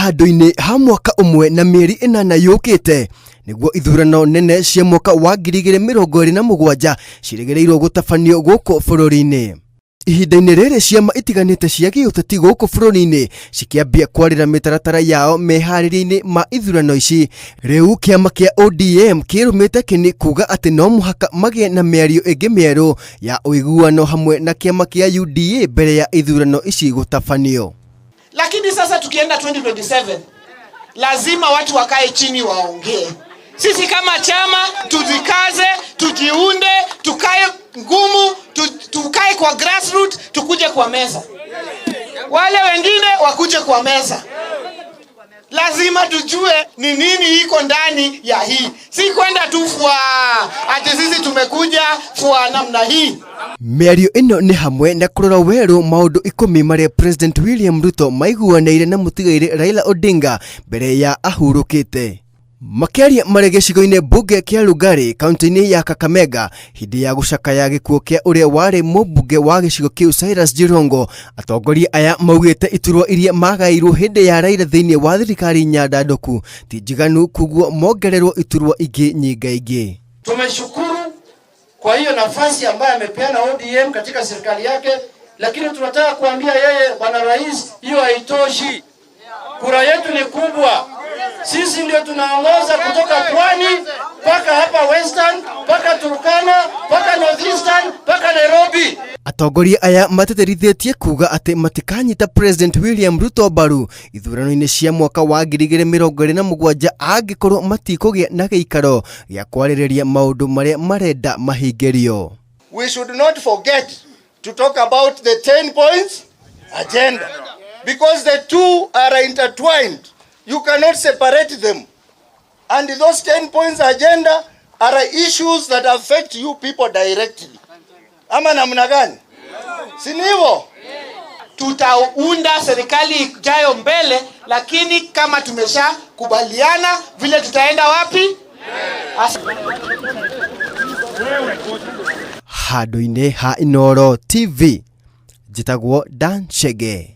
Handu-ini ha mwaka umwe na mieri 8 yukite niguo ithurano nene cia mwaka wa 2027 ciregereirwo gutafanio guku bururi-ini. Ihinda-ini riri ciama itiganite cia giuteti guku bururi-ini cikiambia kwarira mitaratara yao meharĩria-ini ma ithurano ici. Riu kiama kia ODM kirumite kini kuga ati no muhaka magie na miario ingi mieru ya uiguano hamwe na kiama kia UDA mbere ya ithurano ici gutafanio. Lakini sasa tukienda 2027 lazima watu wakae chini waongee. Sisi kama chama tujikaze, tujiunde, tukae ngumu, tukae kwa grassroots, tukuje kwa meza. Wale wengine wakuje kwa meza. Lazima tujue ni nini iko ndani ya hii. Si kwenda tu fua ati sisi tumekuja fua namna hii. Miario ino ni hamwe na kurora weru maundu 10 maria President William Ruto maiguaneire na mutigaire Raila Odinga mbere ya ahurukite. Makiaria mari gicigo-ini bunge kia Lugari kaunti-ini ya Kakamega hindi ya gucakaya gikuo kia uria wari mubunge wa gicigo kiu Cyrus Jirongo, atongoria aya maugite iturwa iria magairwo hindi ya Raila thiini wa thirikari nyandanduku ti njiganu kuguo mongererwo iturwa ingi nyingaingi. Tumeshukuru kwa hiyo nafasi ambayo amepeana ODM katika serikali yake, lakini tunataka kuambia yeye, bwana rais, hiyo haitoshi. Kura yetu ni kubwa. Sisi ndio tunaongoza kutoka Pwani mpaka hapa Western, mpaka Turkana, mpaka Northeastern, mpaka Nairobi. Atongoria aya mateterithitie kuga ati matikanyita President William Ruto baru ithurano-ini cia mwaka wa 2027 angikorwo matikugia na giikaro gia kwaririria maundu maria marenda mahingirio. We should not forget to talk about the 10 points agenda, because the two are intertwined. You cannot separate them. And those 10 points agenda are issues that affect you people directly. Ama namna gani? Si hivyo? Tutaunda serikali ijayo mbele, lakini kama tumesha kubaliana vile tutaenda wapi? Handu-ini ha Inooro TV, jitagwo Dan Chege.